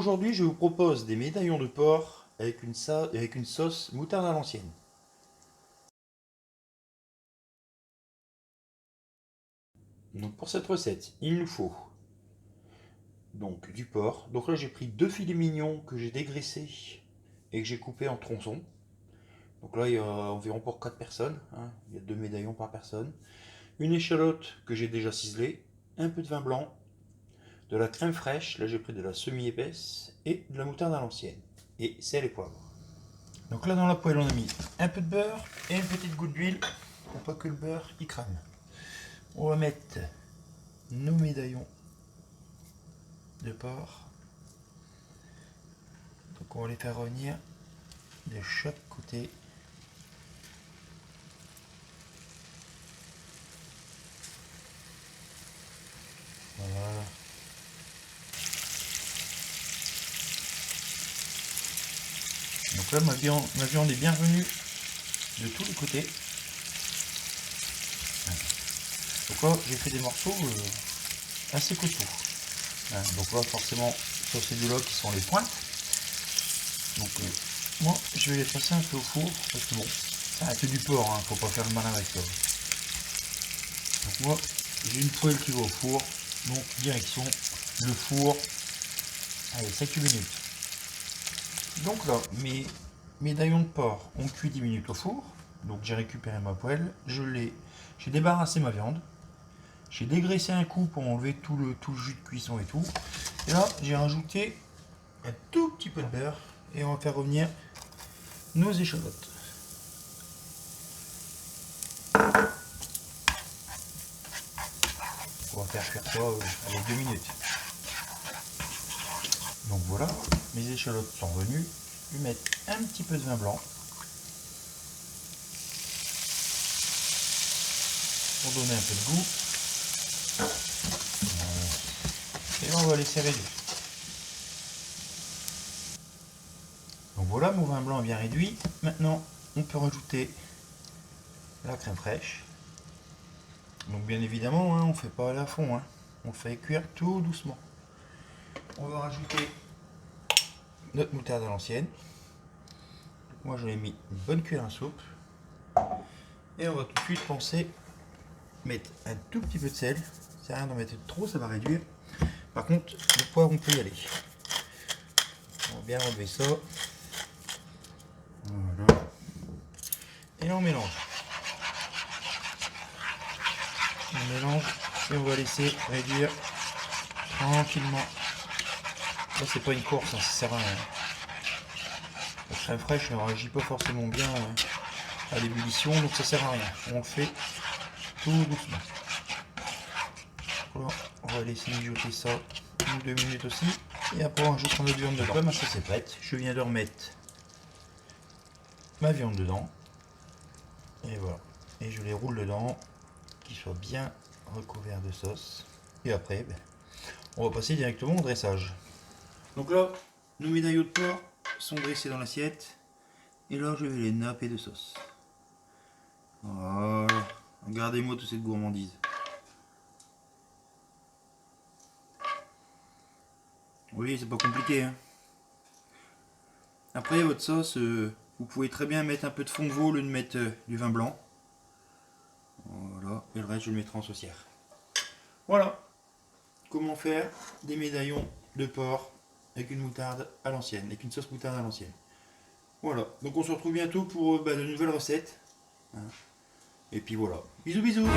Aujourd'hui, je vous propose des médaillons de porc avec une sauce moutarde à l'ancienne. Donc pour cette recette, il nous faut donc du porc. Donc là, j'ai pris 2 filets mignons que j'ai dégraissés et que j'ai coupés en tronçons. Donc là, il y a environ pour 4 personnes. Il y a 2 médaillons par personne. Une échalote que j'ai déjà ciselée, un peu de vin blanc, de la crème fraîche, là j'ai pris de la semi-épaisse, et de la moutarde à l'ancienne, et sel et poivre. Donc là dans la poêle on a mis un peu de beurre et une petite goutte d'huile pour pas que le beurre y crame. On va mettre nos médaillons de porc. Donc on va les faire revenir de chaque côté. Voilà. Donc là ma viande est bien venue de tous les côtés. Donc là j'ai fait des morceaux assez costauds. Donc là forcément sur ces deux-là qui sont les pointes. Donc moi je vais les passer un peu au four parce que bon, ça reste du porc, faut pas faire le malin avec ça. Donc moi j'ai une poêle qui va au four, donc direction le four, allez 7-8 minutes. Donc là mes médaillons de porc ont cuit 10 minutes au four, donc j'ai récupéré ma poêle, j'ai débarrassé ma viande, j'ai dégraissé un coup pour enlever tout le jus de cuisson et tout, et là j'ai rajouté un tout petit peu de beurre et on va faire revenir nos échalotes. On va faire cuire ça avec 2 minutes. Donc voilà, mes échalotes sont revenues. Je vais mettre un petit peu de vin blanc pour donner un peu de goût. Et là, on va laisser réduire. Donc voilà, mon vin blanc est bien réduit. Maintenant, on peut rajouter la crème fraîche. Donc bien évidemment, on ne fait pas aller à fond, on fait cuire tout doucement. On va rajouter notre moutarde à l'ancienne. Moi je l'ai mis une bonne cuillère à soupe. Et on va tout de suite penser mettre un tout petit peu de sel. C'est rien d'en mettre trop, ça va réduire. Par contre, le poivre on peut y aller. On va bien enlever ça. Voilà. Et là on mélange. On mélange et on va laisser réduire tranquillement. Là c'est pas une course, ça sert à rien. La crème fraîche ne réagit pas forcément bien à l'ébullition, donc ça sert à rien. On le fait tout doucement. Voilà, on va laisser mijoter ça 1 ou 2 minutes aussi. Et après on rajoutera notre viande dedans. Là ma sauce est prête. Je viens de remettre ma viande dedans. Et voilà. Et je les roule dedans, qu'ils soient bien recouverts de sauce. Et après, on va passer directement au dressage. Donc là, nos médaillons de porc sont dressés dans l'assiette. Et là, je vais les napper de sauce. Voilà. Regardez-moi toute cette gourmandise. Oui, c'est pas compliqué. Après, votre sauce, vous pouvez très bien mettre un peu de fond de veau au lieu de mettre du vin blanc. Voilà. Et le reste, je le mettrai en saucière. Voilà. Comment faire des médaillons de porc avec une moutarde à l'ancienne, avec une sauce moutarde à l'ancienne. Voilà. Donc on se retrouve bientôt pour de nouvelles recettes. Et puis voilà. Bisous bisous.